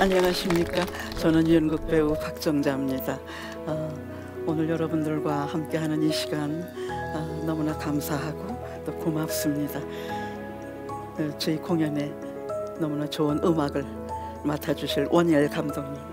안녕하십니까. 저는 연극 배우 박정자입니다. 오늘 여러분들과 함께하는 이 시간 너무나 감사하고 또 고맙습니다. 저희 공연에 너무나 좋은 음악을 맡아주실 원예일 감독님,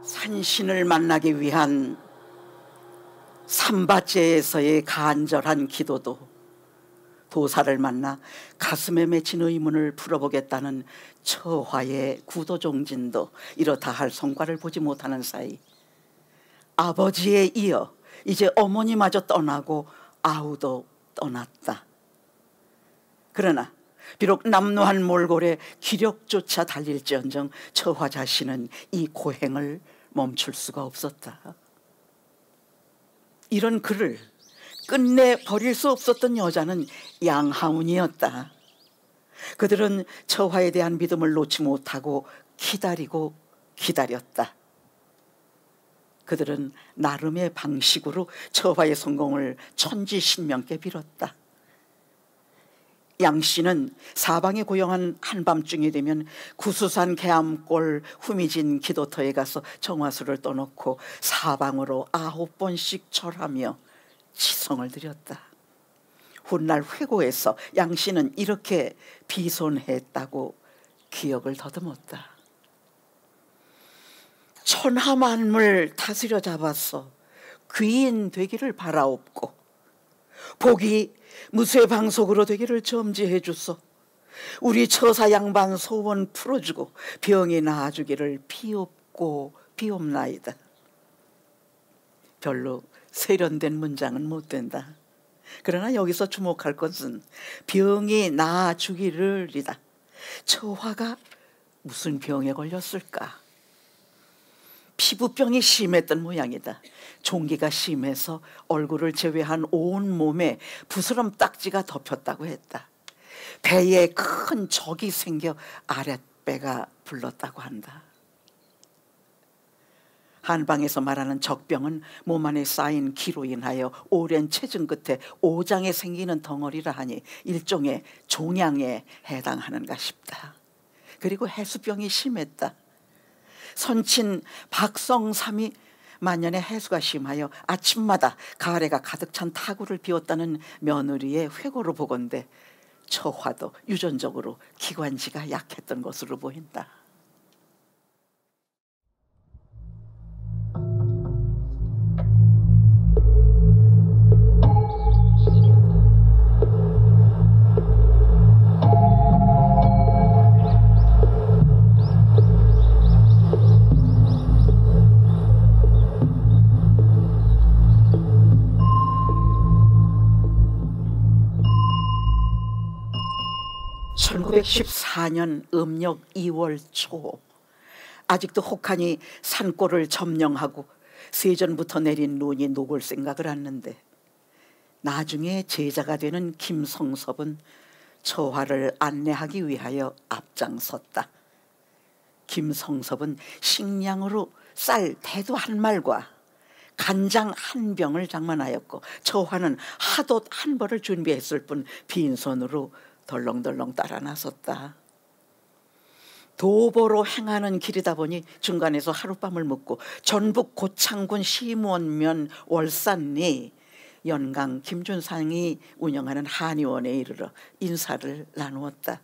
산신을 만나기 위한 삼바제에서의 간절한 기도도, 도사를 만나 가슴에 맺힌 의문을 풀어보겠다는 처화의 구도종진도 이렇다 할 성과를 보지 못하는 사이, 아버지에 이어 이제 어머니마저 떠나고 아우도 떠났다. 그러나 비록 남루한 몰골에 기력조차 달릴지언정 처화 자신은 이 고행을 멈출 수가 없었다. 이런 그를 끝내 버릴 수 없었던 여자는 양하운이었다. 그들은 처화에 대한 믿음을 놓지 못하고 기다리고 기다렸다. 그들은 나름의 방식으로 처화의 성공을 천지신명께 빌었다. 양 씨는 사방에 고요한 한밤중이 되면 구수산 개암골 후미진 기도터에 가서 정화수를 떠놓고 사방으로 9번씩 절하며 지성을 드렸다. 훗날 회고에서 양 씨는 이렇게 비손했다고 기억을 더듬었다. 천하만물 다스려 잡아서 귀인 되기를 바라옵고 복이 무쇠방석으로 되기를 점지해 주소. 우리 처사 양반 소원 풀어주고 병이 나아주기를 비옵고 비옵나이다. 별로 세련된 문장은 못 된다. 그러나 여기서 주목할 것은 병이 나아주기를이다. 처화가 무슨 병에 걸렸을까? 피부병이 심했던 모양이다. 종기가 심해서 얼굴을 제외한 온 몸에 부스럼 딱지가 덮였다고 했다. 배에 큰 적이 생겨 아랫배가 불렀다고 한다. 한방에서 말하는 적병은 몸 안에 쌓인 기로 인하여 오랜 체증 끝에 오장에 생기는 덩어리라 하니 일종의 종양에 해당하는가 싶다. 그리고 해수병이 심했다. 선친 박성삼이 만년에 해수가 심하여 아침마다 가래가 가득 찬 타구를 비웠다는 며느리의 회고로 보건대 처화도 유전적으로 기관지가 약했던 것으로 보인다. (1914년) 음력 2월 초, 아직도 혹하니 산골을 점령하고 세전부터 내린 눈이 녹을 생각을 했는데 나중에 제자가 되는 김성섭은 처화를 안내하기 위하여 앞장섰다. 김성섭은 식량으로 쌀 대두 한 말과 간장 한 병을 장만하였고 처화는 하도 한 벌을 준비했을 뿐 빈손으로 덜렁덜렁 따라 나섰다. 도보로 행하는 길이다 보니 중간에서 하룻밤을 묵고 전북 고창군 시무원면 월산리 연강 김준상이 운영하는 한의원에 이르러 인사를 나누었다.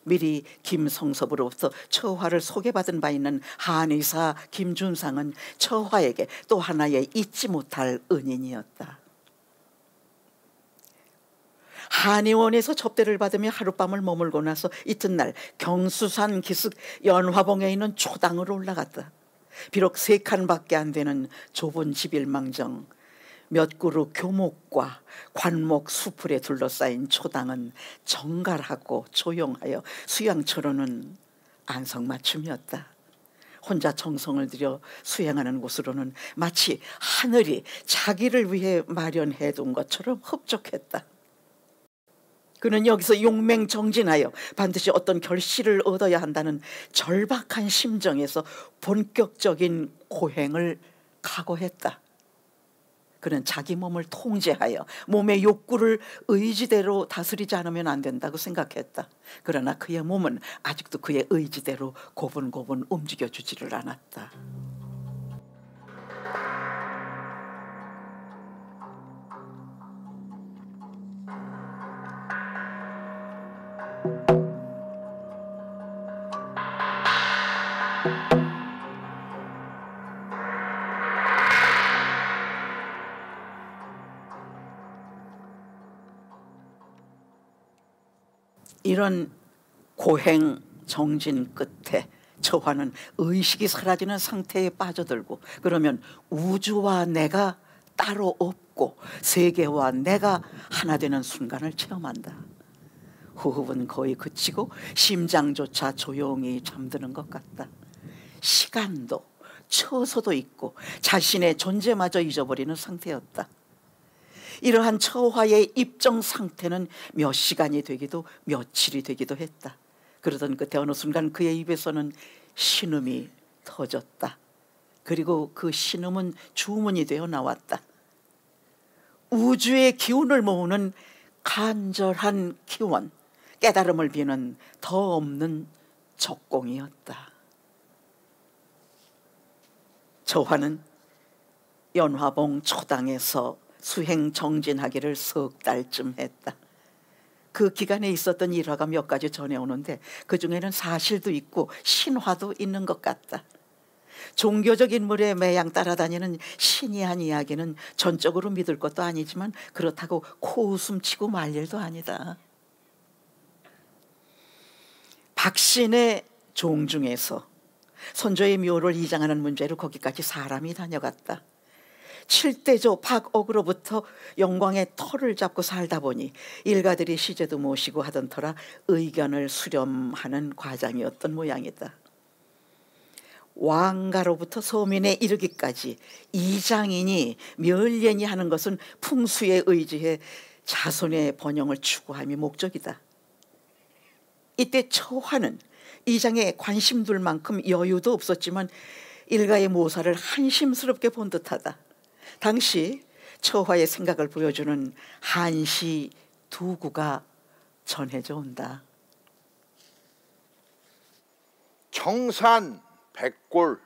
미리 김성섭으로부터 처화를 소개받은 바 있는 한의사 김준상은 처화에게 또 하나의 잊지 못할 은인이었다. 한의원에서 접대를 받으며 하룻밤을 머물고 나서 이튿날 경수산 기슭 연화봉에 있는 초당으로 올라갔다. 비록 3칸밖에 안 되는 좁은 집일망정 몇 그루 교목과 관목 수풀에 둘러싸인 초당은 정갈하고 조용하여 수양처로는 안성맞춤이었다. 혼자 정성을 들여 수행하는 곳으로는 마치 하늘이 자기를 위해 마련해 둔 것처럼 흡족했다. 그는 여기서 용맹정진하여 반드시 어떤 결실을 얻어야 한다는 절박한 심정에서 본격적인 고행을 각오했다. 그는 자기 몸을 통제하여 몸의 욕구를 의지대로 다스리지 않으면 안 된다고 생각했다. 그러나 그의 몸은 아직도 그의 의지대로 고분고분 움직여주지를 않았다. 이런 고행 정진 끝에 처화는 의식이 사라지는 상태에 빠져들고 그러면 우주와 내가 따로 없고 세계와 내가 하나 되는 순간을 체험한다. 호흡은 거의 그치고 심장조차 조용히 잠드는 것 같다. 시간도 처소도 있고 자신의 존재마저 잊어버리는 상태였다. 이러한 처화의 입정 상태는 몇 시간이 되기도 며칠이 되기도 했다. 그러던 끝에 어느 순간 그의 입에서는 신음이 터졌다. 그리고 그 신음은 주문이 되어 나왔다. 우주의 기운을 모으는 간절한 기원, 깨달음을 비는 더 없는 적공이었다. 처화는 연화봉 초당에서 수행 정진하기를 석 달쯤 했다. 그 기간에 있었던 일화가 몇 가지 전해오는데 그중에는 사실도 있고 신화도 있는 것 같다. 종교적 인물의 매양 따라다니는 신이 한 이야기는 전적으로 믿을 것도 아니지만 그렇다고 코웃음 치고 말 일도 아니다. 박신의 종 중에서 선조의 묘를 이장하는 문제로 거기까지 사람이 다녀갔다. 7대조 박옥으로부터 영광의 터를 잡고 살다 보니 일가들이 시제도 모시고 하던 터라 의견을 수렴하는 과정이었던 모양이다. 왕가로부터 서민에 이르기까지 이장이니 멸년이 하는 것은 풍수에 의지해 자손의 번영을 추구함이 목적이다. 이때 처화는 이장에 관심 둘 만큼 여유도 없었지만 일가의 모사를 한심스럽게 본 듯하다. 당시 처화의 생각을 보여주는 한시 두 구가 전해져 온다. 청산 백골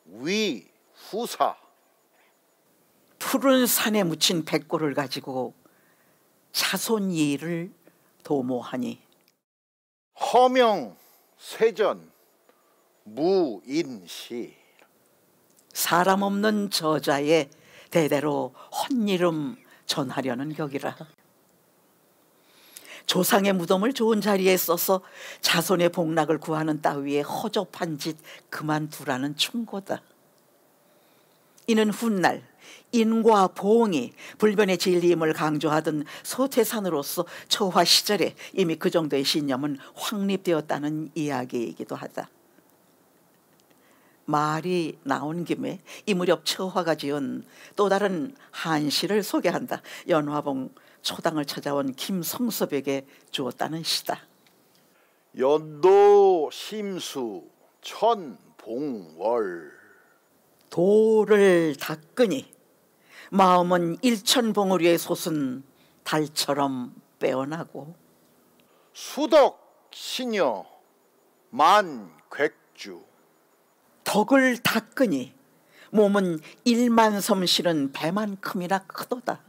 위 후사. 푸른 산에 묻힌 백골을 가지고 자손 예를 도모하니 허명 세전 무인시. 사람 없는 저자에 대대로 헛이름 전하려는 격이라. 조상의 무덤을 좋은 자리에 써서 자손의 복락을 구하는 따위의 허접한 짓 그만두라는 충고다. 이는 훗날 인과 보응이 불변의 진리임을 강조하던 서태산으로서 처화 시절에 이미 그 정도의 신념은 확립되었다는 이야기이기도 하다. 말이 나온 김에 이 무렵 처화가 지은 또 다른 한시를 소개한다. 연화봉 초당을 찾아온 김성섭에게 주었다는 시다. 연도 심수 천봉월. 도를 닦으니 마음은 일천봉우리의 솟은 달처럼 빼어나고 수덕 신여 만객주. 덕을 닦으니 몸은 일만섬 실은 배만큼이나 크도다.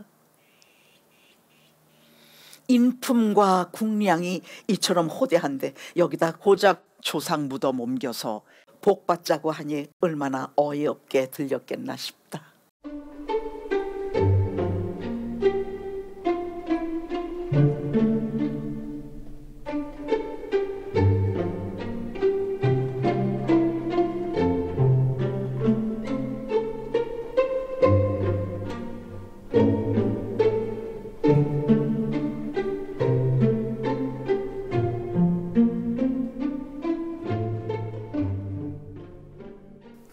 인품과 국량이 이처럼 호대한데 여기다 고작 조상 무덤 옮겨서 복받자고 하니 얼마나 어이없게 들렸겠나 싶다.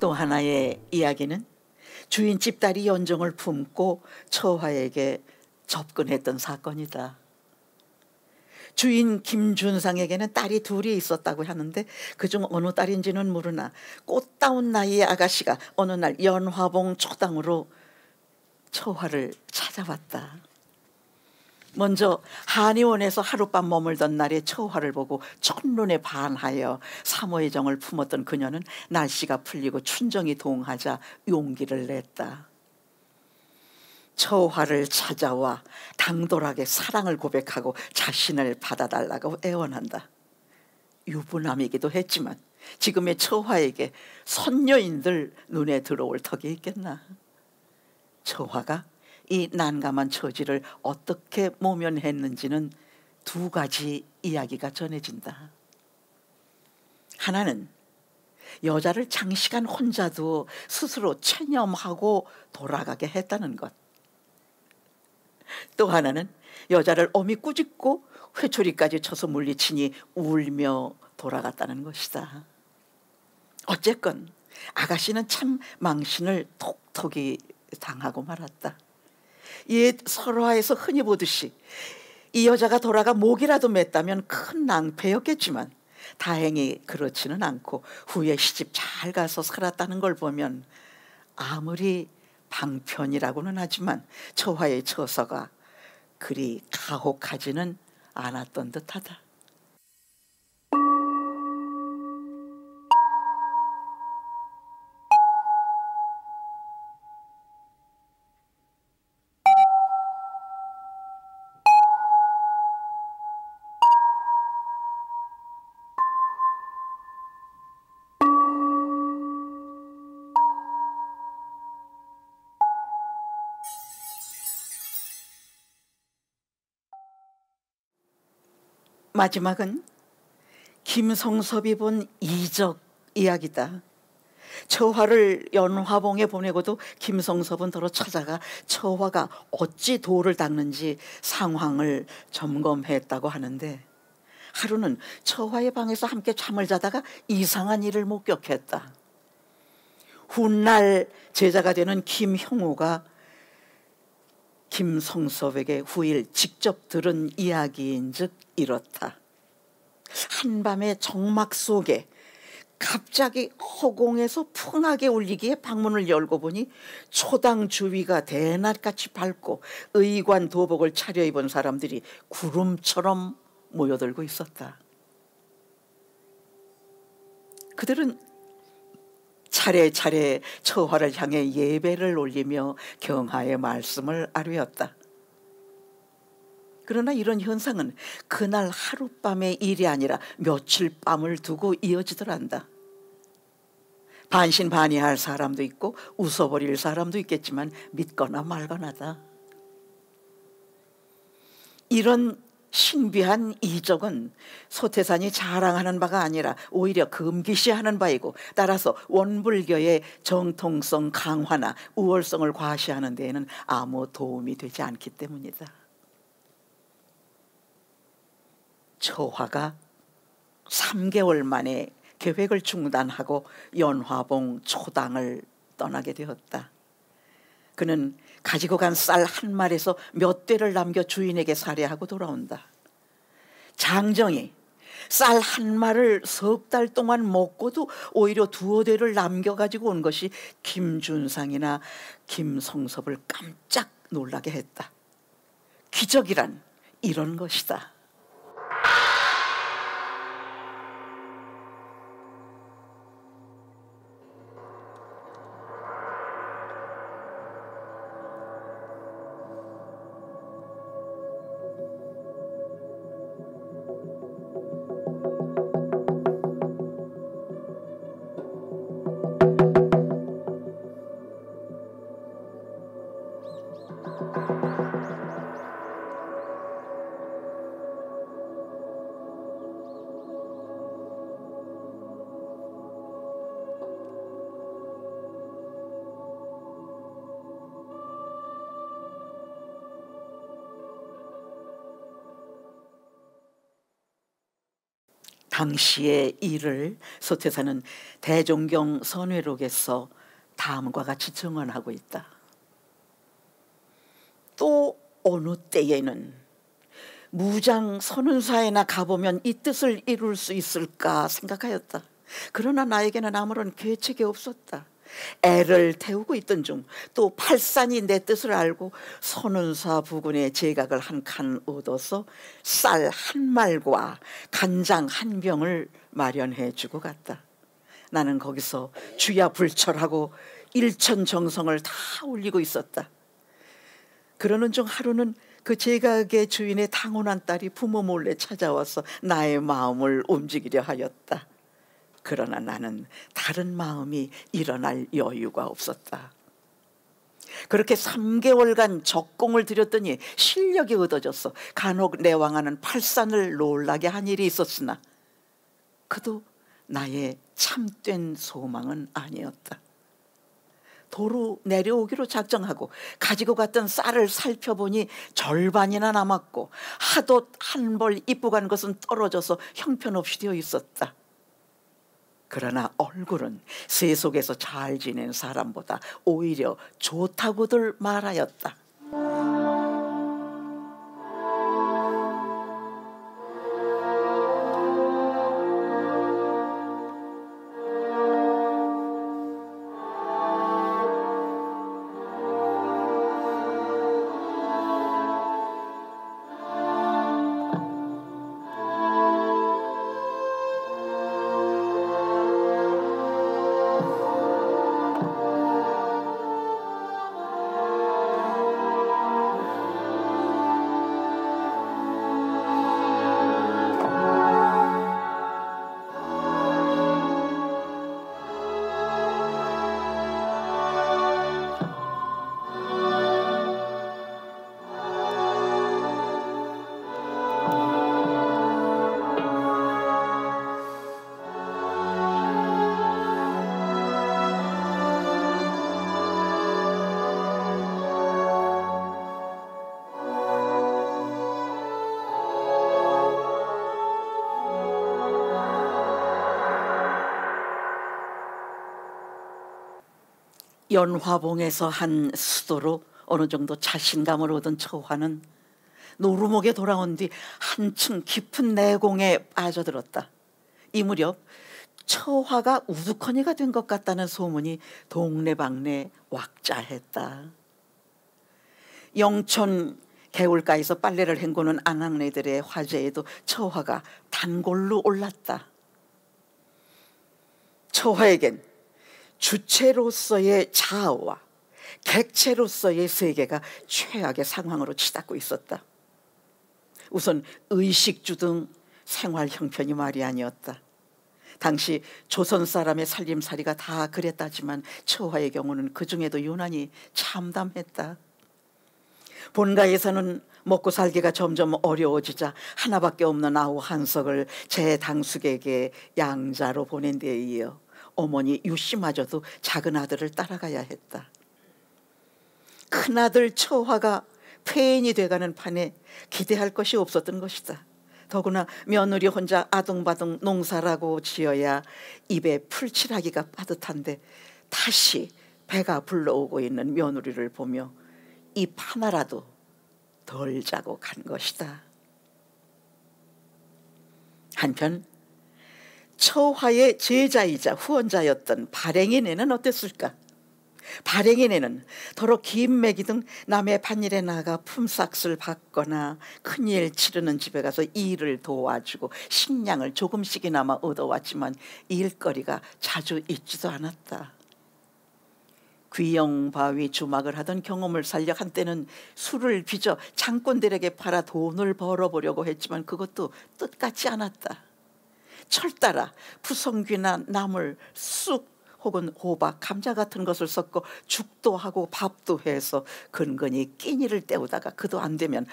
또 하나의 이야기는 주인집 딸이 연정을 품고 처화에게 접근했던 사건이다. 주인 김준상에게는 딸이 둘이 있었다고 하는데 그중 어느 딸인지는 모르나 꽃다운 나이의 아가씨가 어느 날 연화봉 초당으로 처화를 찾아왔다. 먼저 한의원에서 하룻밤 머물던 날에 처화를 보고 첫눈에 반하여 사모의 정을 품었던 그녀는 날씨가 풀리고 춘정이 동하자 용기를 냈다. 처화를 찾아와 당돌하게 사랑을 고백하고 자신을 받아달라고 애원한다. 유부남이기도 했지만 지금의 처화에게 선녀인들 눈에 들어올 턱이 있겠나. 처화가 이 난감한 처지를 어떻게 모면했는지는 두 가지 이야기가 전해진다. 하나는 여자를 장시간 혼자 두어 스스로 체념하고 돌아가게 했다는 것. 또 하나는 여자를 어미 꾸짖고 회초리까지 쳐서 물리치니 울며 돌아갔다는 것이다. 어쨌건 아가씨는 참 망신을 톡톡히 당하고 말았다. 옛 설화에서 흔히 보듯이 이 여자가 돌아가 목이라도 맸다면 큰 낭패였겠지만 다행히 그렇지는 않고 후에 시집 잘 가서 살았다는 걸 보면 아무리 방편이라고는 하지만 처화의 처서가 그리 가혹하지는 않았던 듯하다. 마지막은 김성섭이 본 이적 이야기다. 처화를 연화봉에 보내고도 김성섭은 더러 찾아가 처화가 어찌 도를 닦는지 상황을 점검했다고 하는데, 하루는 처화의 방에서 함께 잠을 자다가 이상한 일을 목격했다. 훗날 제자가 되는 김형우가 김성섭에게 후일 직접 들은 이야기인즉 이렇다. 한밤의 정막 속에 갑자기 허공에서 풍하게 울리기에 방문을 열고 보니 초당 주위가 대낮같이 밝고 의관 도복을 차려입은 사람들이 구름처럼 모여들고 있었다. 그들은 차례차례 처화를 향해 예배를 올리며 경하의 말씀을 아뢰었다. 그러나 이런 현상은 그날 하룻밤의 일이 아니라 며칠 밤을 두고 이어지더란다. 반신반의할 사람도 있고 웃어버릴 사람도 있겠지만 믿거나 말거나다. 이런 신비한 이적은 소태산이 자랑하는 바가 아니라 오히려 금기시하는 바이고, 따라서 원불교의 정통성 강화나 우월성을 과시하는 데에는 아무 도움이 되지 않기 때문이다. 처화가 3개월 만에 계획을 중단하고 연화봉 초당을 떠나게 되었다. 그는 가지고 간 쌀 한 말에서 몇 대를 남겨 주인에게 살해하고 돌아온다. 장정이 쌀 한 말을 석 달 동안 먹고도 오히려 두어 대를 남겨가지고 온 것이 김준상이나 김성섭을 깜짝 놀라게 했다. 기적이란 이런 것이다. 당시의 일을 소태사는 대종경 선회록에서 다음과 같이 증언하고 있다. 또 어느 때에는 무장 선운사에나 가보면 이 뜻을 이룰 수 있을까 생각하였다. 그러나 나에게는 아무런 계책이 없었다. 애를 태우고 있던 중 또 팔산이 내 뜻을 알고 선운사 부근에 제각을 한 칸 얻어서 쌀 한 말과 간장 한 병을 마련해 주고 갔다. 나는 거기서 주야불철하고 일천정성을 다 올리고 있었다. 그러는 중 하루는 그 제각의 주인의 당혼한 딸이 부모 몰래 찾아와서 나의 마음을 움직이려 하였다. 그러나 나는 다른 마음이 일어날 여유가 없었다. 그렇게 3개월간 적공을 들였더니 실력이 얻어져서 간혹 내 왕하는 팔산을 놀라게 한 일이 있었으나 그도 나의 참된 소망은 아니었다. 도로 내려오기로 작정하고 가지고 갔던 쌀을 살펴보니 절반이나 남았고 하도 한 벌 입고 간 것은 떨어져서 형편없이 되어 있었다. 그러나 얼굴은 세속에서 잘 지낸 사람보다 오히려 좋다고들 말하였다. 연화봉에서 한 수도로 어느 정도 자신감을 얻은 처화는 노루목에 돌아온 뒤 한층 깊은 내공에 빠져들었다. 이 무렵 처화가 우두커니가 된 것 같다는 소문이 동네방네 왁자했다. 영천 개울가에서 빨래를 헹구는 아낙네들의 화제에도 처화가 단골로 올랐다. 처화에겐 주체로서의 자아와 객체로서의 세계가 최악의 상황으로 치닫고 있었다. 우선 의식주 등 생활 형편이 말이 아니었다. 당시 조선 사람의 살림살이가 다 그랬다지만 처화의 경우는 그중에도 유난히 참담했다. 본가에서는 먹고 살기가 점점 어려워지자 하나밖에 없는 아우 한석을 제 당숙에게 양자로 보낸 데에 이어 어머니 유씨마저도 작은 아들을 따라가야 했다. 큰아들 처화가 폐인이 돼가는 판에 기대할 것이 없었던 것이다. 더구나 며느리 혼자 아둥바둥 농사라고 지어야 입에 풀칠하기가 빠듯한데 다시 배가 불러오고 있는 며느리를 보며 입 하나라도 덜 자고 간 것이다. 한편 처화의 제자이자 후원자였던 발행이네는 어땠을까? 발행이네는 더러 긴 매기 등 남의 밭일에 나가 품삯을 받거나 큰일 치르는 집에 가서 일을 도와주고 식량을 조금씩이나마 얻어왔지만 일거리가 자주 있지도 않았다. 귀영바위 주막을 하던 경험을 살려 한때는 술을 빚어 장꾼들에게 팔아 돈을 벌어보려고 했지만 그것도 뜻같지 않았다. 철따라 푸성귀나 나물, 쑥 혹은 호박, 감자 같은 것을 섞어 죽도 하고 밥도 해서 근근히 끼니를 때우다가 그도 안 되면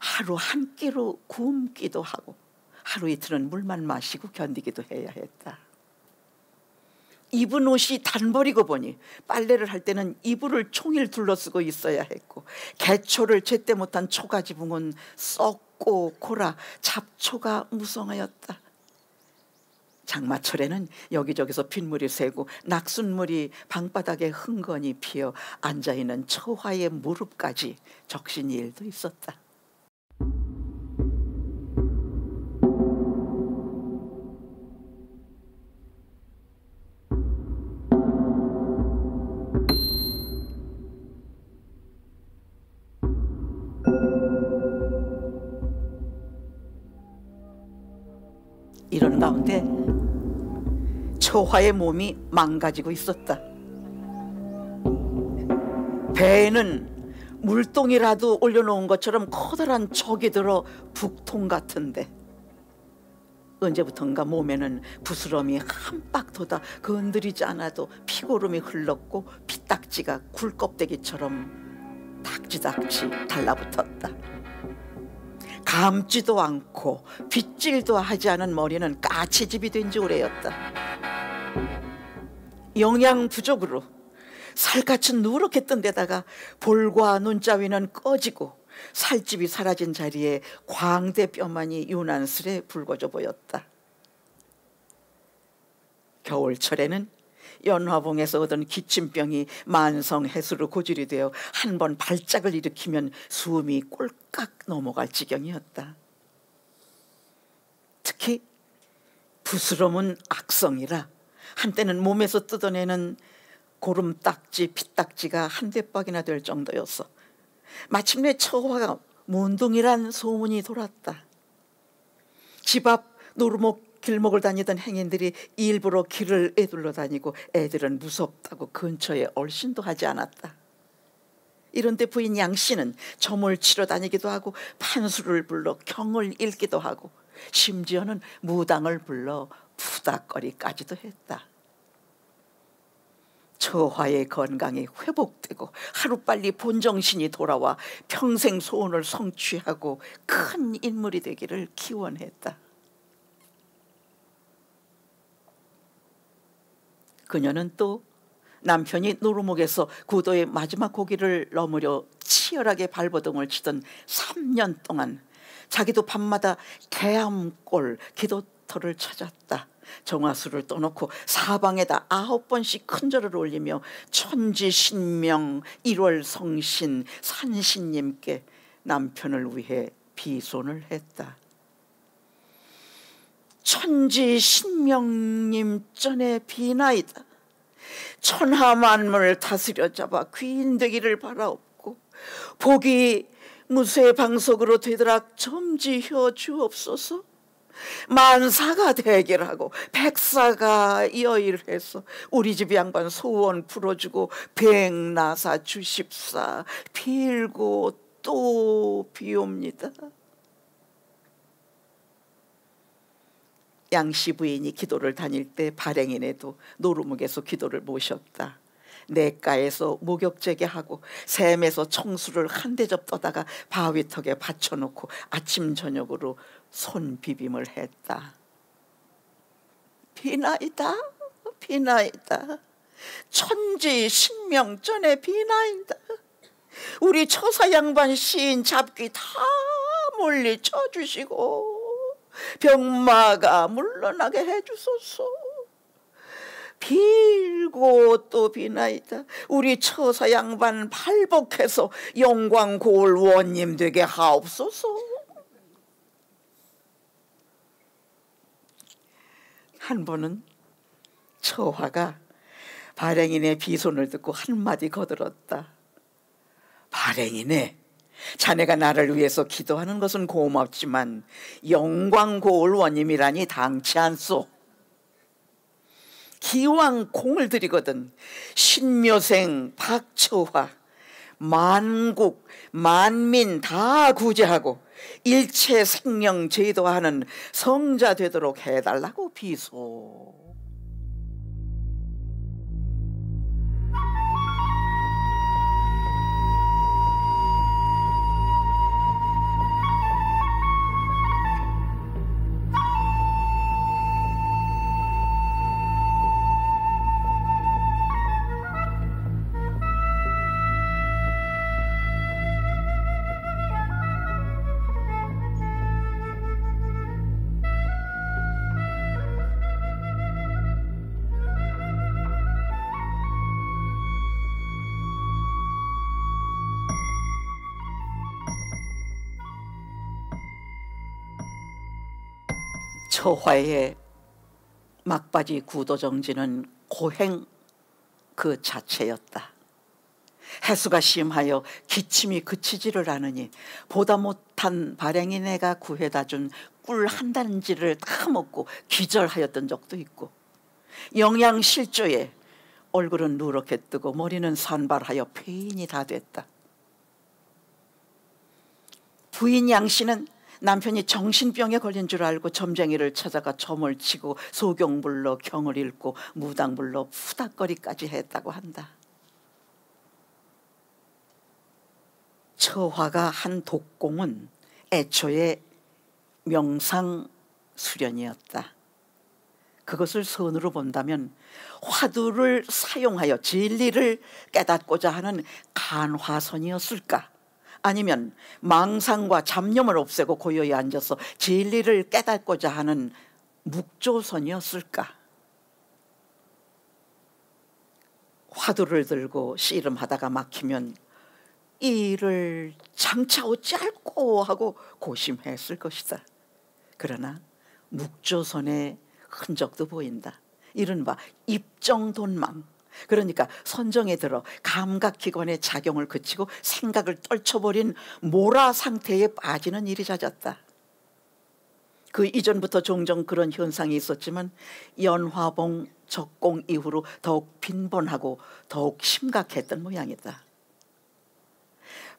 하루 한 끼로 굶기도 하고 하루 이틀은 물만 마시고 견디기도 해야 했다. 입은 옷이 단벌이고 보니 빨래를 할 때는 이불을 종일 둘러쓰고 있어야 했고 개초를 제때 못한 초가지붕은 썩고 고라 잡초가 무성하였다. 장마철에는 여기저기서 빗물이 새고 낙순물이 방바닥에 흥건히 피어 앉아있는 처화의 무릎까지 적신 일도 있었다. 이런 가운데 처화의 몸이 망가지고 있었다. 배에는 물동이라도 올려놓은 것처럼 커다란 촉이 들어 북통 같은데 언제부턴가 몸에는 부스럼이 한박 돋아 건드리지 않아도 피고름이 흘렀고 피딱지가 굴껍데기처럼 닥지닥지 달라붙었다. 감지도 않고 빗질도 하지 않은 머리는 까치집이 된 지 오래였다. 영양 부족으로 살갗은 누렇게 뜬 데다가 볼과 눈자위는 꺼지고 살집이 사라진 자리에 광대뼈만이 유난스레 붉어져 보였다. 겨울철에는 연화봉에서 얻은 기침병이 만성해수로 고질이 되어 한 번 발작을 일으키면 숨이 꼴깍 넘어갈 지경이었다. 특히 부스럼은 악성이라 한때는 몸에서 뜯어내는 고름딱지, 피딱지가 한 대박이나 될 정도였어. 마침내 처화가 문둥이란 소문이 돌았다. 집 앞 노루목 길목을 다니던 행인들이 일부러 길을 에둘러 다니고 애들은 무섭다고 근처에 얼씬도 하지 않았다. 이런데 부인 양씨는 점을 치러 다니기도 하고 판수를 불러 경을 읽기도 하고 심지어는 무당을 불러 푸닥거리까지도 했다. 처화의 건강이 회복되고 하루빨리 본정신이 돌아와 평생 소원을 성취하고 큰 인물이 되기를 기원했다. 그녀는 또 남편이 노루목에서 구도의 마지막 고기를 넘으려 치열하게 발버둥을 치던 3년 동안 자기도 밤마다 개암골, 기도 정화터를 찾았다. 정화수를 떠놓고 사방에다 9번씩 큰절을 올리며 천지신명 1월성신 산신님께 남편을 위해 비손을 했다. 천지신명님 전에 비나이다. 천하만물 다스려 잡아 귀인 되기를 바라옵고 복이 무쇠방석으로 되도록 점지혀 주옵소서. 만사가 대결하고 백사가 여일해서 우리 집 양반 소원 풀어주고 백나사 주십사. 빌고 또 비옵니다. 양씨 부인이 기도를 다닐 때 발행인에도 노루묵에서 기도를 모셨다. 냇가에서 목욕제게하고 샘에서 청수를 한 대접 떠다가 바위턱에 받쳐놓고 아침 저녁으로 손 비빔을 했다. 비나이다 비나이다. 천지신명전에 비나이다. 우리 처사 양반 시인 잡귀 다 멀리 쳐주시고 병마가 물러나게 해주소서. 빌고 또 비나이다. 우리 처사 양반 발복해서 영광고을 원님 되게 하옵소서. 한 번은 처화가 발행인의 비손을 듣고 한마디 거들었다. 발행이네, 자네가 나를 위해서 기도하는 것은 고맙지만 영광고을 원님이라니 당치 않소. 기왕 공을 들이거든 신묘생 박처화 만국 만민 다 구제하고 일체 생명 제도하는 성자 되도록 해달라고 비소. 처화의 막바지 구도정지는 고행 그 자체였다. 해수가 심하여 기침이 그치지를 않으니 보다 못한 발행인애가 구해다 준 꿀 한 단지를 다 먹고 기절하였던 적도 있고, 영양실조에 얼굴은 누렇게 뜨고 머리는 산발하여 폐인이 다 됐다. 부인 양씨는 남편이 정신병에 걸린 줄 알고 점쟁이를 찾아가 점을 치고 소경불러 경을 읽고 무당불러 푸닥거리까지 했다고 한다. 처화가 한 독공은 애초에 명상수련이었다. 그것을 선으로 본다면 화두를 사용하여 진리를 깨닫고자 하는 간화선이었을까? 아니면 망상과 잡념을 없애고 고요히 앉아서 진리를 깨닫고자 하는 묵조선이었을까? 화두를 들고 씨름하다가 막히면 이 일을 장차 어찌할꼬 하고 고심했을 것이다. 그러나 묵조선의 흔적도 보인다. 이른바 입정돈망. 그러니까 선정에 들어 감각기관의 작용을 그치고 생각을 떨쳐버린 모라 상태에 빠지는 일이 잦았다. 그 이전부터 종종 그런 현상이 있었지만 연화봉 적공 이후로 더욱 빈번하고 더욱 심각했던 모양이다.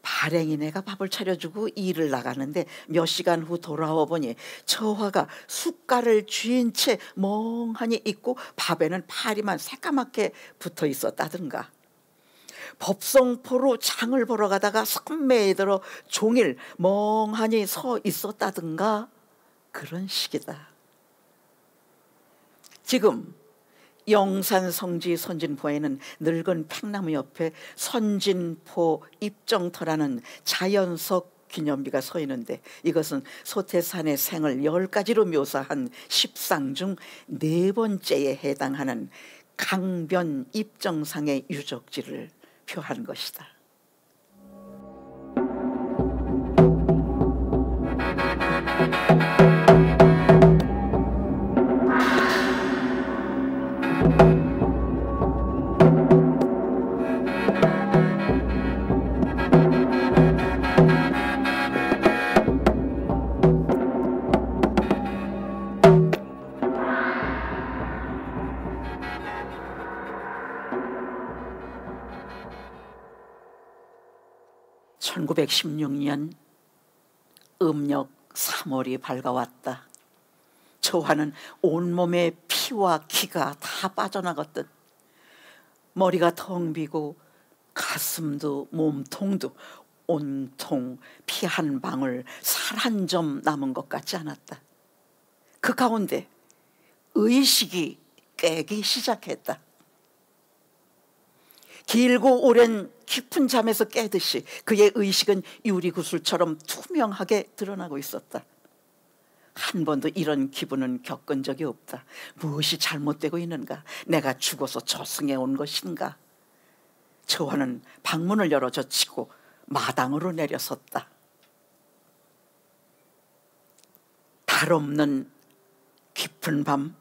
발행인애가 밥을 차려주고 일을 나가는데 몇 시간 후 돌아와 보니 처화가 숟갈을 쥐인 채 멍하니 있고 밥에는 파리만 새까맣게 붙어 있었다든가, 법성포로 장을 보러 가다가 선매에 들어 종일 멍하니 서 있었다든가 그런 식이다. 지금 영산성지 선진포에는 늙은 팽나무 옆에 선진포 입정터라는 자연석 기념비가 서 있는데 이것은 소태산의 생을 10가지로 묘사한 10상 중 4번째에 해당하는 강변 입정상의 유적지를 표한 것이다. (1916년) 음력 3월이 밝아왔다. 초하는 온몸에 피와 기가 다 빠져나갔듯 머리가 텅 비고 가슴도 몸통도 온통 피 한 방울, 살 한 점 남은 것 같지 않았다. 그 가운데 의식이 깨기 시작했다. 길고 오랜 깊은 잠에서 깨듯이 그의 의식은 유리구슬처럼 투명하게 드러나고 있었다. 한 번도 이런 기분은 겪은 적이 없다. 무엇이 잘못되고 있는가? 내가 죽어서 저승에 온 것인가? 저와는 방문을 열어 젖히고 마당으로 내려섰다. 달 없는 깊은 밤,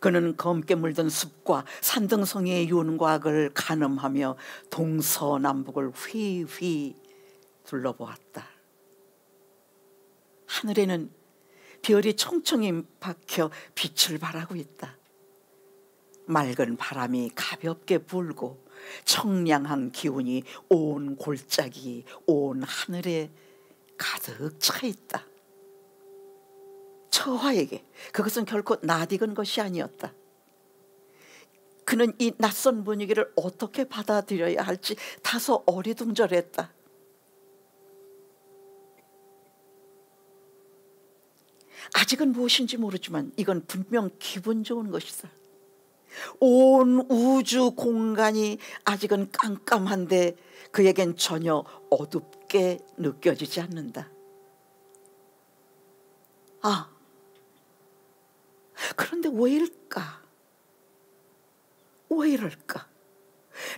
그는 검게 물든 숲과 산등성이의 윤곽을 가늠하며 동서남북을 휘휘 둘러보았다. 하늘에는 별이 총총히 박혀 빛을 발하고 있다. 맑은 바람이 가볍게 불고 청량한 기운이 온 골짜기, 온 하늘에 가득 차 있다. 처화에게 그것은 결코 낯익은 것이 아니었다. 그는 이 낯선 분위기를 어떻게 받아들여야 할지 다소 어리둥절했다. 아직은 무엇인지 모르지만 이건 분명 기분 좋은 것이다. 온 우주 공간이 아직은 깜깜한데 그에겐 전혀 어둡게 느껴지지 않는다. 아, 그런데 왜일까? 왜 이럴까?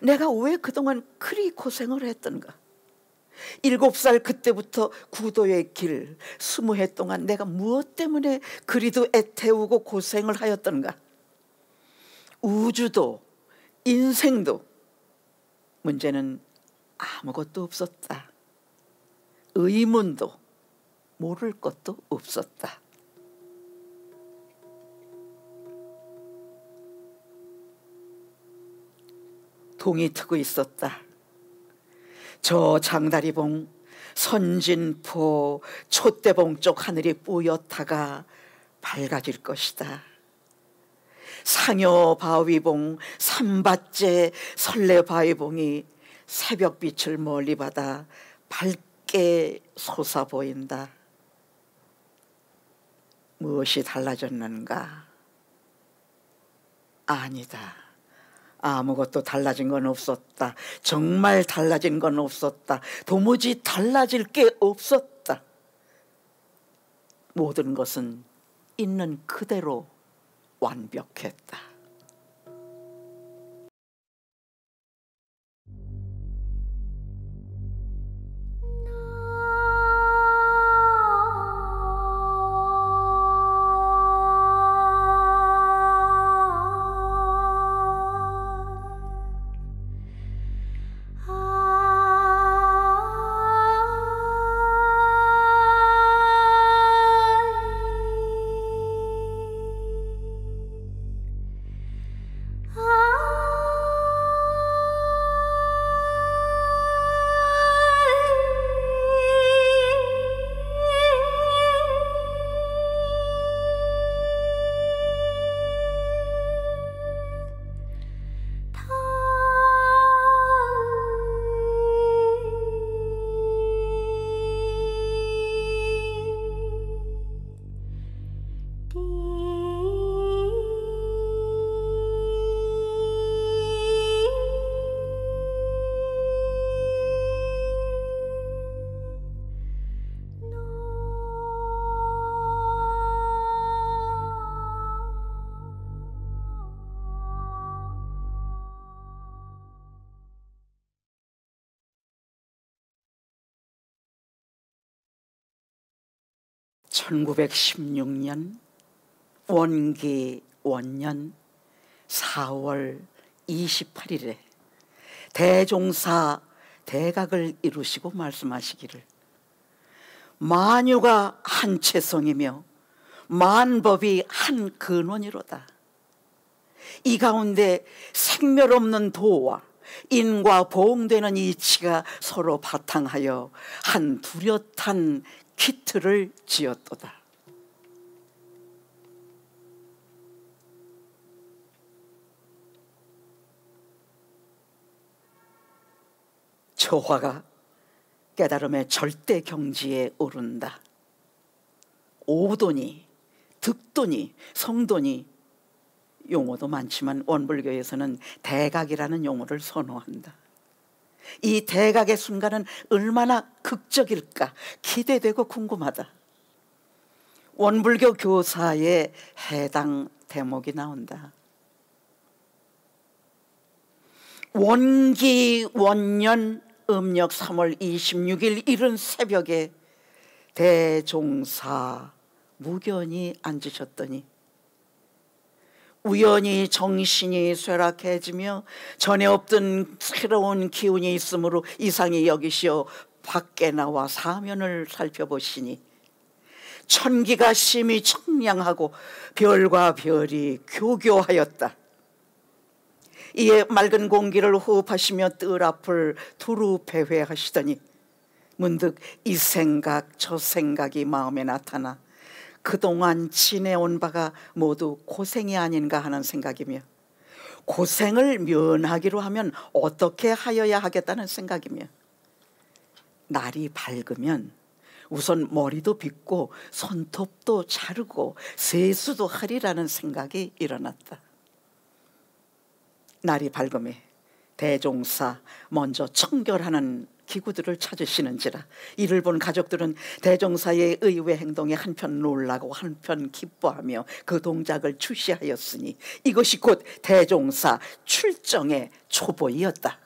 내가 왜 그동안 그리 고생을 했던가? 7살 그때부터 구도의 길 20해 동안 내가 무엇 때문에 그리도 애태우고 고생을 하였던가? 우주도 인생도 문제는 아무것도 없었다. 의문도 모를 것도 없었다. 동이 트고 있었다. 저 장다리봉, 선진포, 촛대봉 쪽 하늘이 뿌옇다가 밝아질 것이다. 상여바위봉, 삼밭제, 설레바위봉이 새벽빛을 멀리 받아 밝게 솟아 보인다. 무엇이 달라졌는가? 아니다. 아무것도 달라진 건 없었다. 정말 달라진 건 없었다. 도무지 달라질 게 없었다. 모든 것은 있는 그대로 완벽했다. 1916년 원기 원년 4월 28일에 대종사 대각을 이루시고 말씀하시기를 만유가 한 체성이며 만법이 한 근원이로다. 이 가운데 생멸 없는 도와 인과 보응되는 이치가 서로 바탕하여 한 뚜렷한 기틀을 지었도다. 초화가 깨달음의 절대 경지에 오른다. 오도니, 득도니, 성도니 용어도 많지만 원불교에서는 대각이라는 용어를 선호한다. 이 대각의 순간은 얼마나 극적일까 기대되고 궁금하다. 원불교 교사의 해당 대목이 나온다. 원기 원년 음력 3월 26일 이른 새벽에 대종사 무견이 앉으셨더니 우연히 정신이 쇠락해지며 전에 없던 새로운 기운이 있으므로 이상히 여기시어 밖에 나와 사면을 살펴보시니 천기가 심히 청량하고 별과 별이 교교하였다. 이에 맑은 공기를 호흡하시며 뜰 앞을 두루 배회하시더니 문득 이 생각 저 생각이 마음에 나타나 그동안 지내온 바가 모두 고생이 아닌가 하는 생각이며 고생을 면하기로 하면 어떻게 하여야 하겠다는 생각이며 날이 밝으면 우선 머리도 빗고 손톱도 자르고 세수도 하리라는 생각이 일어났다. 날이 밝음에 대종사 먼저 청결하는 기구들을 찾으시는지라 이를 본 가족들은 대종사의 의외 행동에 한편 놀라고 한편 기뻐하며 그 동작을 주시하였으니 이것이 곧 대종사 출정의 초보이었다.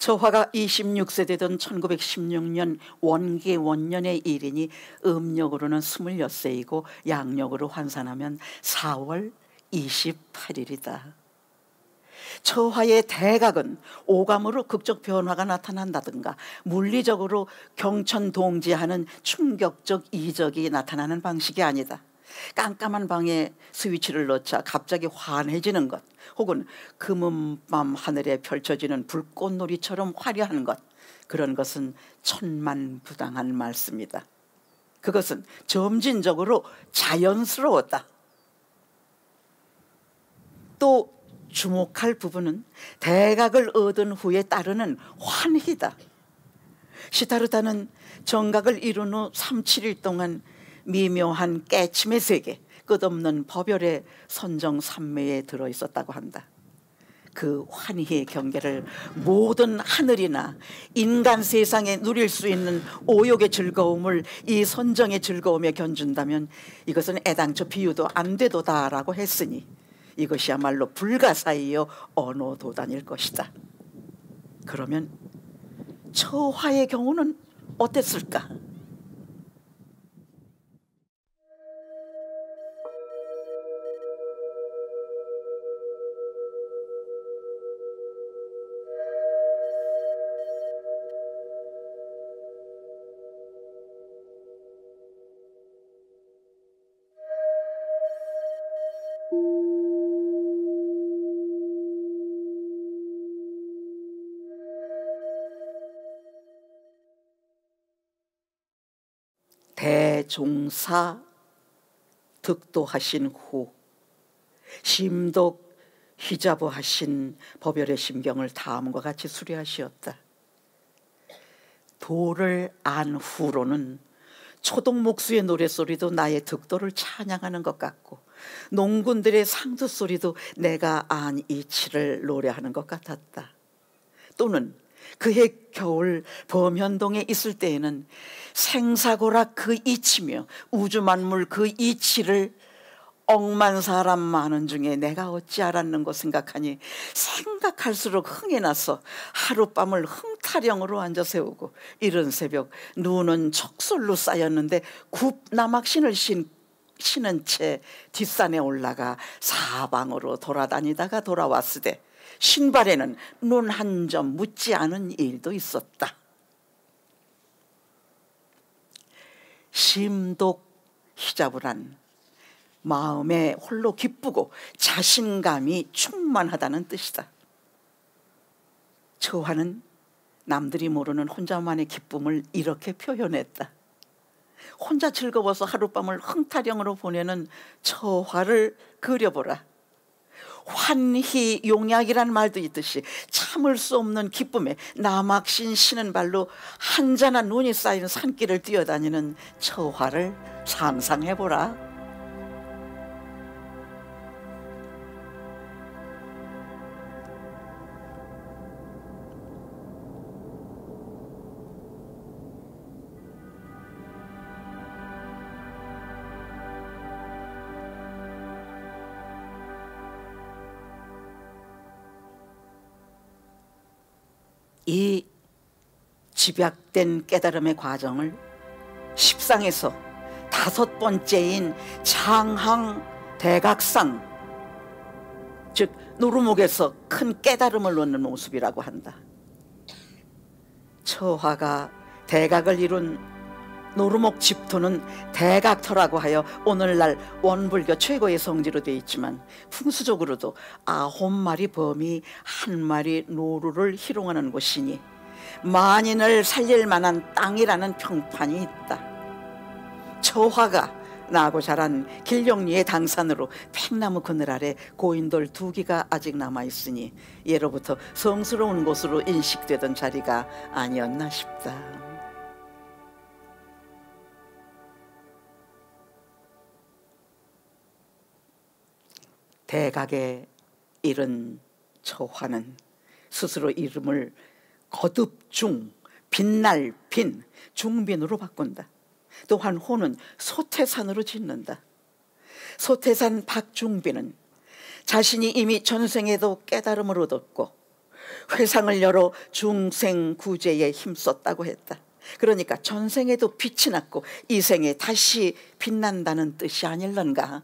초화가 26세 되던 1916년 원기 원년의 일이니 음력으로는 26세이고 양력으로 환산하면 4월 28일이다. 초화의 대각은 오감으로 극적 변화가 나타난다든가 물리적으로 경천동지하는 충격적 이적이 나타나는 방식이 아니다. 깜깜한 방에 스위치를 넣자 갑자기 환해지는 것 혹은 금은밤 하늘에 펼쳐지는 불꽃놀이처럼 화려한 것, 그런 것은 천만부당한 말씀이다. 그것은 점진적으로 자연스러웠다. 또 주목할 부분은 대각을 얻은 후에 따르는 환희다. 시타르타는 정각을 이룬 후 3, 7일 동안 미묘한 깨침의 세계, 끝없는 법열의 선정산매에 들어있었다고 한다. 그 환희의 경계를 모든 하늘이나 인간 세상에 누릴 수 있는 오욕의 즐거움을 이 선정의 즐거움에 견준다면 이것은 애당초 비유도 안 되도다라고 했으니 이것이야말로 불가사의요 언어도단일 것이다. 그러면 초화의 경우는 어땠을까? 대종사 득도하신 후 심독 희자부하신 법열의 심경을 다음과 같이 수리하시었다. 도를 안 후로는 초동목수의 노랫소리도 나의 득도를 찬양하는 것 같고 농군들의 상두소리도 내가 안 이치를 노래하는 것 같았다. 또는 그해 겨울 범현동에 있을 때에는 생사고락 그 이치며 우주만물 그 이치를 억만 사람 많은 중에 내가 어찌 알았는고 생각하니 생각할수록 흥이 나서 하룻밤을 흥타령으로 앉아 세우고 이른 새벽 눈은 척솔로 쌓였는데 굽 나막신을 신은 채 뒷산에 올라가 사방으로 돌아다니다가 돌아왔으되 신발에는 눈 한 점 묻지 않은 일도 있었다. 심독 희자불안, 마음에 홀로 기쁘고 자신감이 충만하다는 뜻이다. 처화는 남들이 모르는 혼자만의 기쁨을 이렇게 표현했다. 혼자 즐거워서 하룻밤을 흥타령으로 보내는 처화를 그려보라. 환희용약이란 말도 있듯이 참을 수 없는 기쁨에 나막신 신은 발로 한잔한 눈이 쌓인 산길을 뛰어다니는 처화를 상상해보라. 이 집약된 깨달음의 과정을 십상에서 5번째인 장항 대각상, 즉 노루목에서 큰 깨달음을 얻는 모습이라고 한다. 처화가 대각을 이룬 노루목 집토는 대각터라고 하여 오늘날 원불교 최고의 성지로 되어 있지만 풍수적으로도 9마리 범이 1마리 노루를 희롱하는 곳이니 만인을 살릴 만한 땅이라는 평판이 있다. 처화가 나고 자란 길령리의 당산으로 팽나무 그늘 아래 고인돌 2기가 아직 남아있으니 예로부터 성스러운 곳으로 인식되던 자리가 아니었나 싶다. 대각에 이른 처화는 스스로 이름을 거듭중, 빛날 빈, 중빈으로 바꾼다. 또한 호는 소태산으로 짓는다. 소태산 박중빈은 자신이 이미 전생에도 깨달음을 얻었고 회상을 열어 중생구제에 힘썼다고 했다. 그러니까 전생에도 빛이 났고 이 생에 다시 빛난다는 뜻이 아닐런가.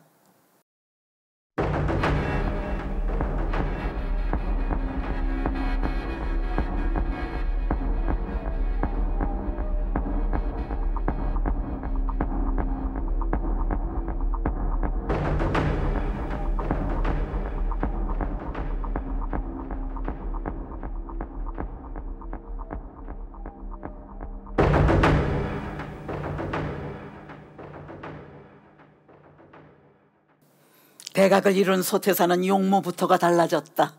대각을 이룬 소태사는 용모부터가 달라졌다.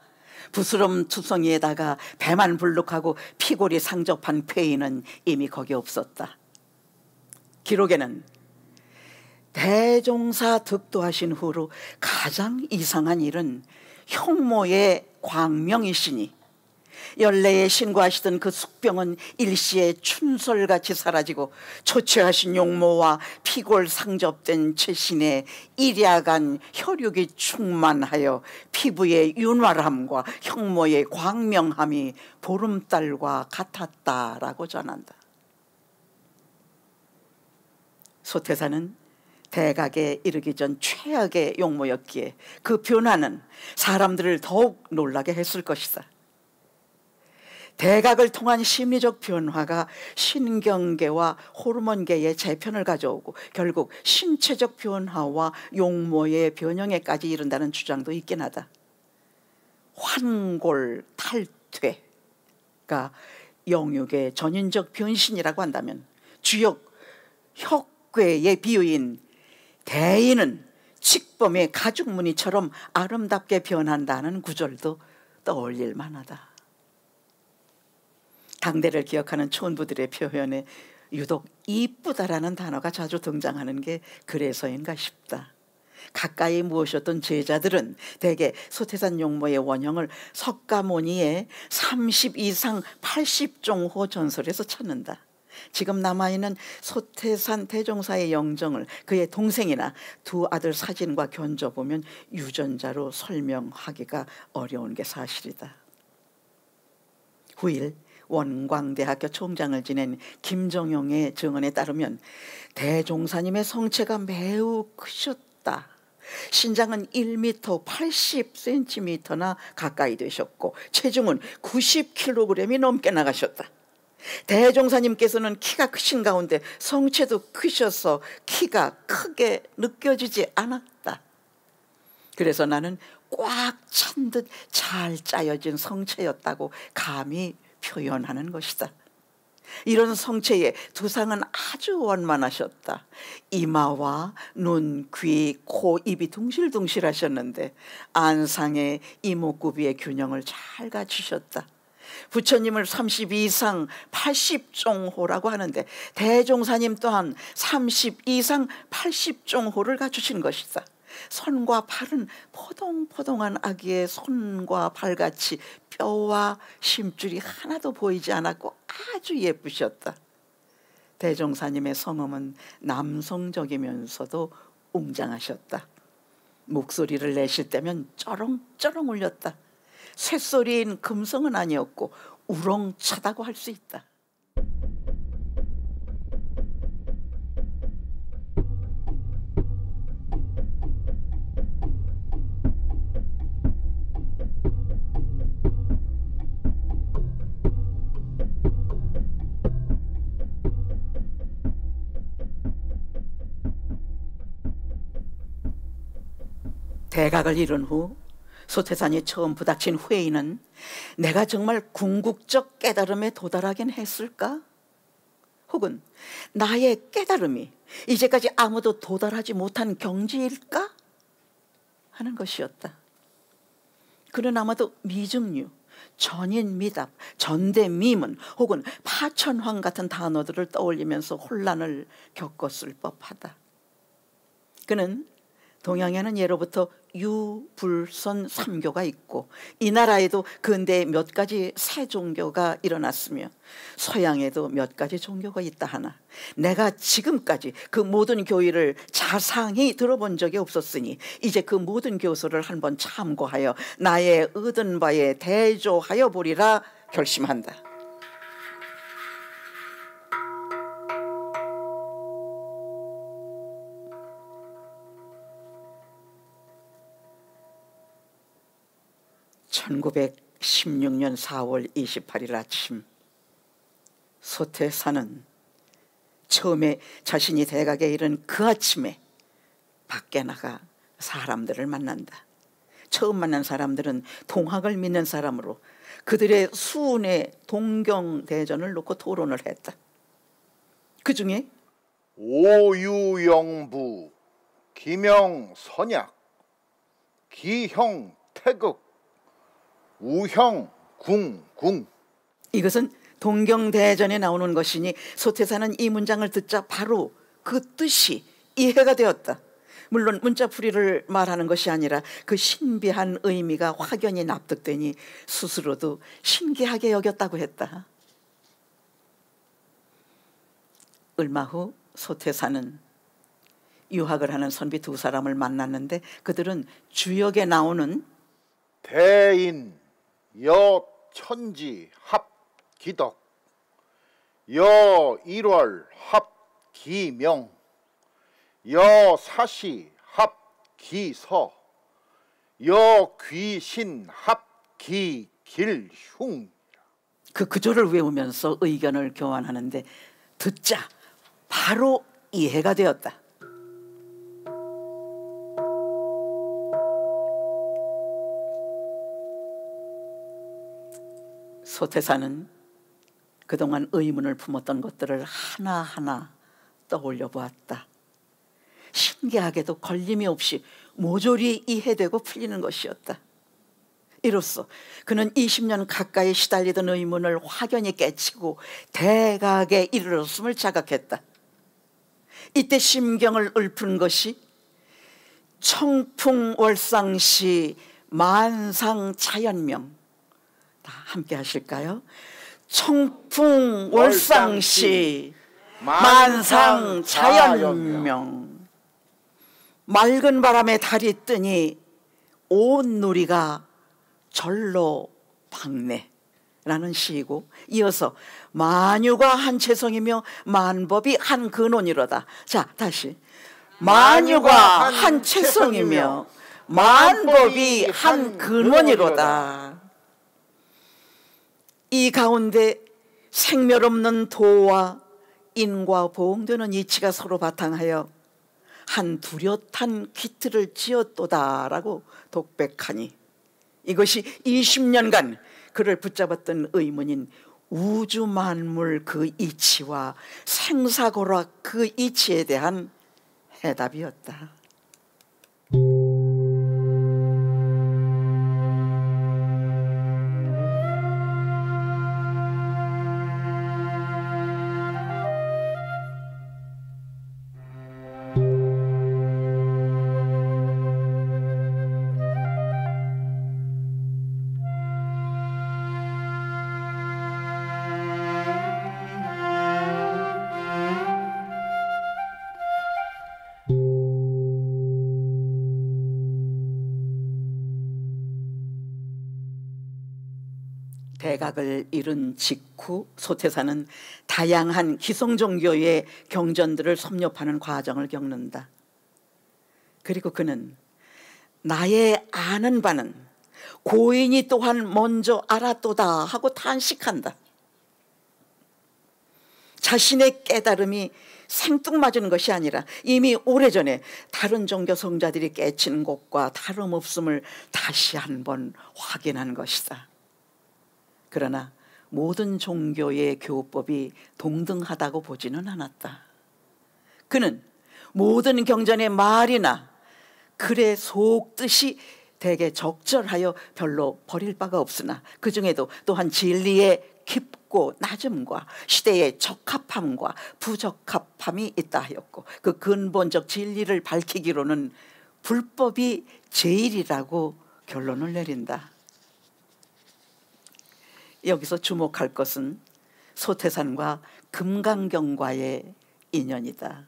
부스럼 투성이에다가 배만 불룩하고 피골이 상접한 폐인은 이미 거기 없었다. 기록에는 대종사 득도하신 후로 가장 이상한 일은 형모의 광명이시니 연래에 신고하시던 그 숙병은 일시에 춘설같이 사라지고 초췌하신 용모와 피골 상접된 최신의 일야간 혈육이 충만하여 피부의 윤활함과 형모의 광명함이 보름달과 같았다라고 전한다. 소태사는 대각에 이르기 전 최악의 용모였기에 그 변화는 사람들을 더욱 놀라게 했을 것이다. 대각을 통한 심리적 변화가 신경계와 호르몬계의 재편을 가져오고 결국 신체적 변화와 용모의 변형에까지 이른다는 주장도 있긴 하다. 환골 탈퇴가 영육의 전인적 변신이라고 한다면 주역 혁괴의 비유인 대인은 칙범의 가죽무늬처럼 아름답게 변한다는 구절도 떠올릴 만하다. 당대를 기억하는 촌부들의 표현에 유독 이쁘다라는 단어가 자주 등장하는 게 그래서인가 싶다. 가까이 모셨던 제자들은 대개 소태산 용모의 원형을 석가모니의 30 이상 80종호 전설에서 찾는다. 지금 남아있는 소태산 대종사의 영정을 그의 동생이나 두 아들 사진과 견줘보면 유전자로 설명하기가 어려운 게 사실이다. 후일 원광대학교 총장을 지낸 김정용의 증언에 따르면 대종사님의 성체가 매우 크셨다. 신장은 1m 80cm나 가까이 되셨고 체중은 90kg이 넘게 나가셨다. 대종사님께서는 키가 크신 가운데 성체도 크셔서 키가 크게 느껴지지 않았다. 그래서 나는 꽉 찬 듯 잘 짜여진 성체였다고 감히 표현하는 것이다. 이런 성체의 두상은 아주 원만하셨다. 이마와 눈, 귀, 코, 입이 둥실둥실하셨는데 안상의 이목구비의 균형을 잘 갖추셨다. 부처님을 30 이상 80종호라고 하는데 대종사님 또한 30 이상 80종호를 갖추신 것이다. 손과 발은 포동포동한 아기의 손과 발같이 뼈와 심줄이 하나도 보이지 않았고 아주 예쁘셨다. 대종사님의 성음은 남성적이면서도 웅장하셨다. 목소리를 내실 때면 쩌렁쩌렁 울렸다. 쇳소리인 금성은 아니었고 우렁차다고 할 수 있다. 대각을 이룬 후 소태산이 처음 부닥친 회의는 내가 정말 궁극적 깨달음에 도달하긴 했을까? 혹은 나의 깨달음이 이제까지 아무도 도달하지 못한 경지일까? 하는 것이었다. 그는 아마도 미증류, 전인미답, 전대미문 혹은 파천황 같은 단어들을 떠올리면서 혼란을 겪었을 법하다. 그는 동양에는 예로부터 유불선 3교가 있고 이 나라에도 근대에 몇 가지 새 종교가 일어났으며 서양에도 몇 가지 종교가 있다 하나 내가 지금까지 그 모든 교의를 자상히 들어본 적이 없었으니 이제 그 모든 교서를 한번 참고하여 나의 얻은 바에 대조하여 보리라 결심한다. (1916년 4월 28일) 아침 소태산은 처음에 자신이 대각에 이른 그 아침에 밖에 나가 사람들을 만난다. 처음 만난 사람들은 동학을 믿는 사람으로 그들의 수운의 동경대전을 놓고 토론을 했다. 그 중에 오유영부, 기명선약, 기형태극, 우형궁궁. 이것은 동경대전에 나오는 것이니 소태산은 이 문장을 듣자 바로 그 뜻이 이해가 되었다. 물론 문자풀이를 말하는 것이 아니라 그 신비한 의미가 확연히 납득되니 스스로도 신기하게 여겼다고 했다. 얼마 후 소태산은 유학을 하는 선비 두 사람을 만났는데 그들은 주역에 나오는 대인 여천지 합기덕, 여일월 합기명, 여사시 합기서, 여귀신 합기길흉. 그 구조를 외우면서 의견을 교환하는데 듣자 바로 이해가 되었다. 소태산은 그동안 의문을 품었던 것들을 하나하나 떠올려 보았다. 신기하게도 걸림이 없이 모조리 이해되고 풀리는 것이었다. 이로써 그는 20년 가까이 시달리던 의문을 확연히 깨치고 대각에 이르렀음을 자각했다. 이때 심경을 읊은 것이 청풍월상시 만상자연명. 다 함께 하실까요? 청풍월상시 만상자연명. 맑은 바람에 달이 뜨니 온 누리가 절로 박네 라는 시이고, 이어서 만유가 한 채성이며 만법이 한 근원이로다. 자, 다시. 만유가 한 채성이며 만법이 한 근원이로다. 이 가운데 생멸 없는 도와 인과 보응되는 이치가 서로 바탕하여 한 뚜렷한 기틀을 지었도다라고 독백하니, 이것이 20년간 그를 붙잡았던 의문인 우주 만물 그 이치와 생사고락 그 이치에 대한 해답이었다. 대각을 이룬 직후 소태사는 다양한 기성종교의 경전들을 섭렵하는 과정을 겪는다. 그리고 그는 나의 아는 바는 고인이 또한 먼저 알았도다 하고 탄식한다. 자신의 깨달음이 생뚱맞은 것이 아니라 이미 오래전에 다른 종교 성자들이 깨친 것과 다름없음을 다시 한번 확인한 것이다. 그러나 모든 종교의 교법이 동등하다고 보지는 않았다. 그는 모든 경전의 말이나 글의 속뜻이 대개 적절하여 별로 버릴 바가 없으나 그 중에도 또한 진리의 깊고 낮음과 시대의 적합함과 부적합함이 있다 하였고, 그 근본적 진리를 밝히기로는 불법이 제일이라고 결론을 내린다. 여기서 주목할 것은 소태산과 금강경과의 인연이다.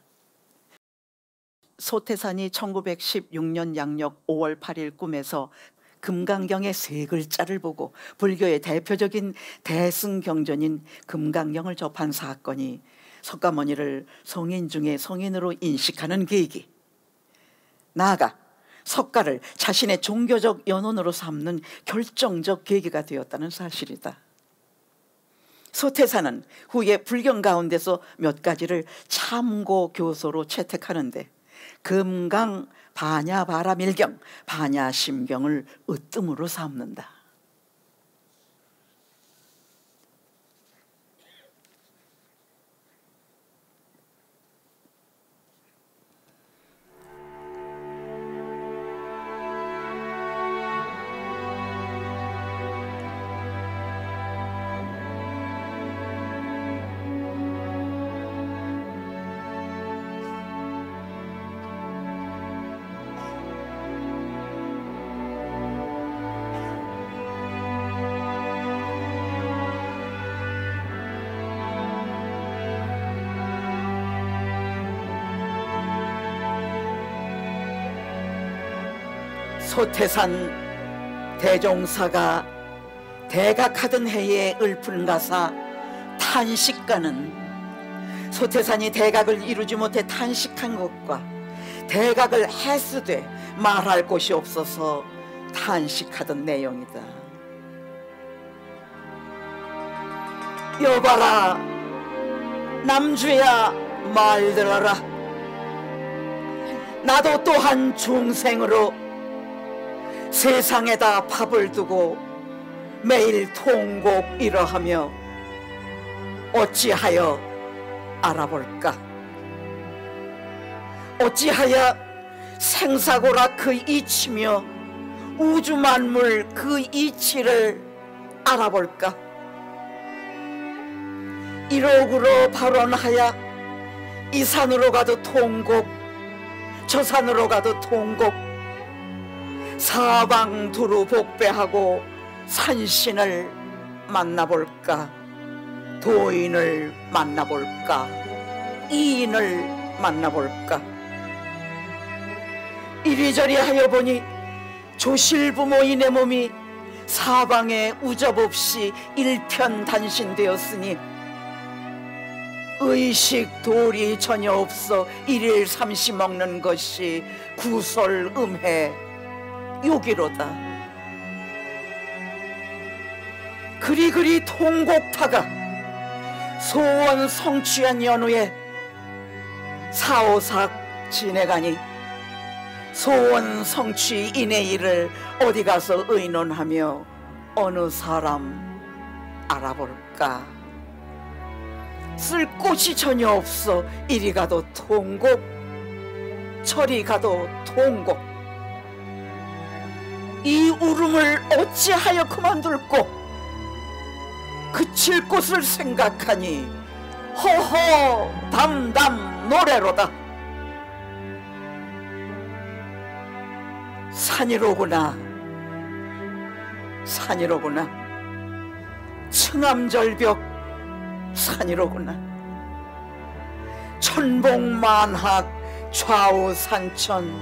소태산이 1916년 양력 5월 8일 꿈에서 금강경의 세 글자를 보고 불교의 대표적인 대승경전인 금강경을 접한 사건이 석가모니를 성인 중에 성인으로 인식하는 계기, 나아가 석가를 자신의 종교적 연원으로 삼는 결정적 계기가 되었다는 사실이다. 소태사는 후에 불경 가운데서 몇 가지를 참고 교소로 채택하는데 금강 반야바라밀경, 반야심경을 으뜸으로 삼는다. 소태산 대종사가 대각하던 해에 을푼가사 탄식가는 소태산이 대각을 이루지 못해 탄식한 것과 대각을 해스되 말할 곳이 없어서 탄식하던 내용이다. 여봐라, 남주야, 말 들어라. 나도 또한 중생으로 세상에다 밥을 두고 매일 통곡 이러하며 어찌하여 알아볼까? 어찌하여 생사고라 그 이치며 우주만물 그 이치를 알아볼까? 이lok으로 발언하여 이 산으로 가도 통곡, 저 산으로 가도 통곡. 사방 두루 복배하고 산신을 만나볼까, 도인을 만나볼까, 이인을 만나볼까. 이리저리 하여 보니 조실부모인의 몸이 사방에 우접없이 일편단신되었으니 의식 도리 전혀 없어 일일 삼시 먹는 것이 구솔음해 욕이로다. 그리그리 통곡타가 소원 성취한 연후에 사오삭 지내가니 소원 성취 인의 일을 어디 가서 의논하며 어느 사람 알아볼까. 쓸 곳이 전혀 없어 이리 가도 통곡, 저리 가도 통곡. 이 울음을 어찌하여 그만둘꼬. 그칠 곳을 생각하니 허허 담담 노래로다. 산이로구나, 산이로구나. 층암절벽 산이로구나. 천봉만학 좌우 산천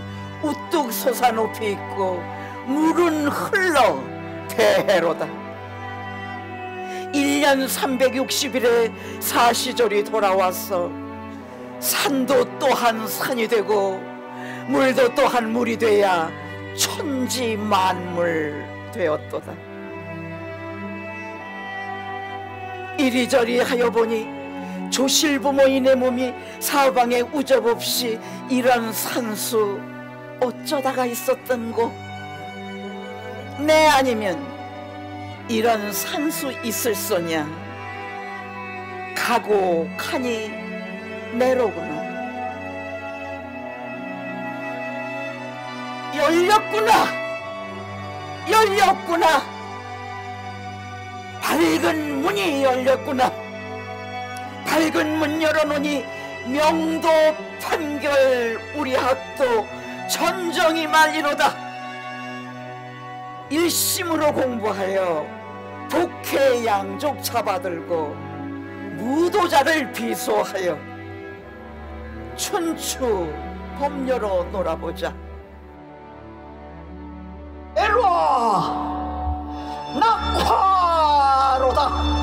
우뚝 솟아 높이 있고 물은 흘러 대해로다. 1년 360일에 사시절이 돌아와서 산도 또한 산이 되고 물도 또한 물이 돼야 천지만물 되었도다. 이리저리 하여 보니 조실부모인의 몸이 사방에 우접없이 이런 산수 어쩌다가 있었던고. 내 아니면 이런 산수 있을 소냐. 가고 가니 내로구나. 열렸구나, 열렸구나. 밝은 문이 열렸구나. 밝은 문 열어놓으니 명도 판결 우리 학도 전정이 말리로다. 일심으로 공부하여 독해 양족 잡아들고 무도자를 비소하여 춘추 법녀로 놀아보자. 일로와, 낙화로다.